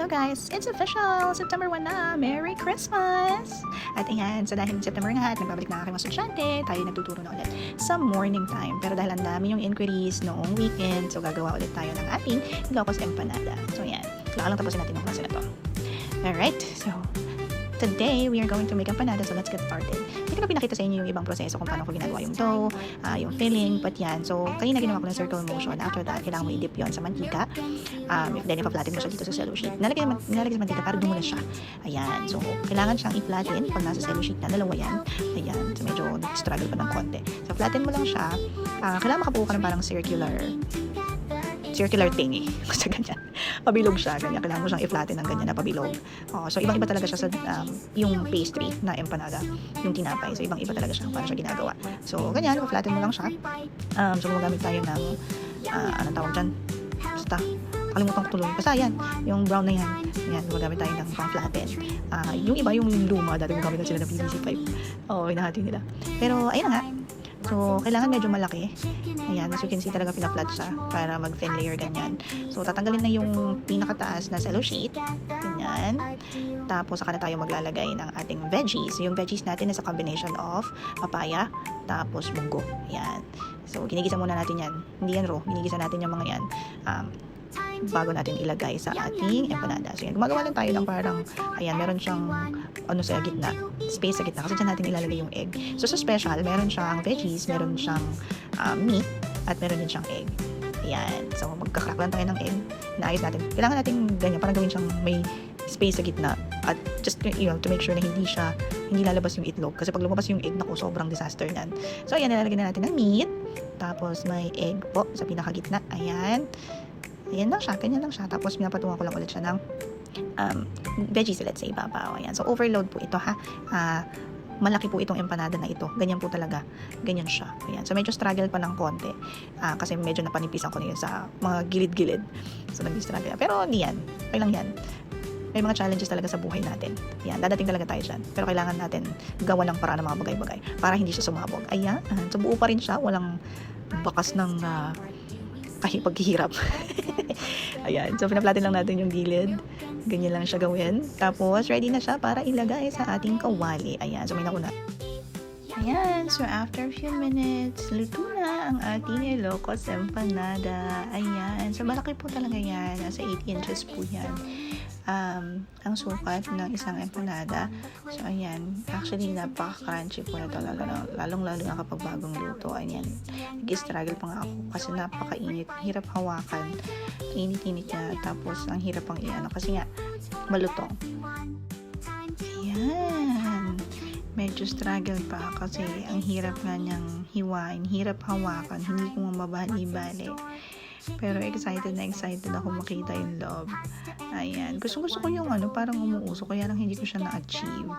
So guys, it's official! September 1 na! Merry Christmas! At ayan, so dahil September nga at nagbabalik na aking mga estudyante, tayo nagtuturo na ulit sa morning time. Pero dahil ang dami yung inquiries noong weekend, so gagawa ulit tayo ng ating Ilocos Empanada. So ayan, kailangan lang tapusin natin yung klase na to. Alright, so today we are going to make empanada, so let's get started. Hindi ko na pinakita sa inyo yung ibang proseso kung paano ko ginagawa yung dough, yung filling, but yan. So, kanina ginawa ko ng circle motion. After that, kailangan mo i-dip yun sa mantika. Then, ipa-flatten mo siya dito sa cello sheet. Nalagay sa mantika para dumula siya. Ayan. So, kailangan siyang i-flatten pag nasa cello sheet na. Dalawa yan. Ayan. So, medyo struggle pa ng konti. So, flatten mo lang siya. Kailangan makabuo ka ng parang circular thingy. Kasi ganyan. Pabilog siya. Ganyan. Kailangan mo siyang i-flatten ng ganyan na pabilog. So, ibang-iba talaga siya sa yung pastry na empanada. Yung tinapay. So, ibang-iba talaga siya. Paano siya ginagawa. So, ganyan. I-flatten mo lang siya. So, gumagamit tayo ng anong tawag dyan? Basta, kalimutan ko tuloy. Basta, yan. Yung brown na yan. Yan. Gumagamit tayo ng pang-flatten. Yung iba, yung luma. Dati gumagamit na sila ng PVC pipe. Hinahati nila. Pero, ayun nga. So, kailangan medyo malaki. Ayan, as you can see talaga pinaplat siya para mag-thin layer ganyan. So, tatanggalin na yung pinakataas na cello sheet. Ganyan. Tapos, saka na tayo maglalagay ng ating veggies. Yung veggies natin is a combination of papaya, tapos munggo. Ayan. So, ginigisa muna natin yan. Hindi yan raw. Ginigisa natin yung mga yan. Bago natin ilagay sa ating empanada. So, yan. Gumagawa lang tayo ng parang, ayan, meron siyang sa gitna, space sa gitna. Kasi dyan natin ilalagay yung egg. So, sa special, meron siyang veggies, meron siyang meat, at meron din siyang egg. Ayan. So, magkakrak lang tayo ng egg. Naayos natin. Kailangan natin ganyan, parang gawin siyang may space sa gitna. At just, to make sure na hindi lalabas yung itlog. Kasi pag lumabas yung egg, naku, sobrang disaster yan. So, ayan, nilalagay na natin ng meat. Tapos, may egg po sa pinakagitna. Ayan. Ayan lang siya, ganyan lang siya. Tapos, pinapatungan ko lang ulit siya ng veggies, let's say, ibabaw. Ayan. So, overload po ito, ha. Malaki po itong empanada na ito. Ganyan po talaga. Ganyan siya. Ayan. So, medyo struggle pa ng konti. Kasi medyo napanipisan ko na yun sa mga gilid-gilid. So, nag-struggle. Pero, hindi yan. Okay lang yan. May mga challenges talaga sa buhay natin. Yan, dadating talaga tayo dyan. Pero kailangan natin gawa ng paraan ng mga bagay-bagay para hindi siya sumabog. Ayan. So, buo pa rin siya. Walang bakas ng paghihirap. Ayan. So, pinaplatin lang natin yung gilid. Ganyan lang siya gawin. Tapos, ready na siya para ilagay sa ating kawali. Ayan. So, may nauna. Ayan. So, after a few minutes, luto na ang ating Ilocos Empanada. Ayan. So, malaki po talaga yan. Nasa 8 inches po yan. Ang sukat ng isang empanada. So, ayan. Actually, napaka-crunchy po na ito. Lalong-lalo na kapag bagong luto. Ayan. Nag-struggle pa nga ako kasi napaka-init. Hirap hawakan. Init-init niya. Tapos, ang hirap pang iano. Kasi nga, malutong. Ayan. Medyo struggle pa kasi ang hirap nga niyang hiwain. Hirap hawakan. Hindi ko mabali-bali. Pero excited na excited ako makita yung loob. Ayan. Gusto ko yung parang umuusok. Kaya lang hindi ko siya na-achieve.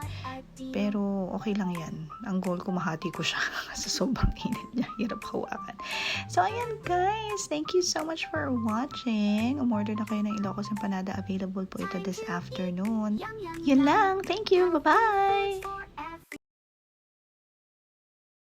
Pero okay lang yan. Ang goal ko, mahati ko siya. Kasi sobrang init niya. Hirap hawakan. So, ayan guys. Thank you so much for watching. Umorder na kayo ng Ilocos Empanada. Available po ito this afternoon. Yun lang. Thank you. Bye-bye!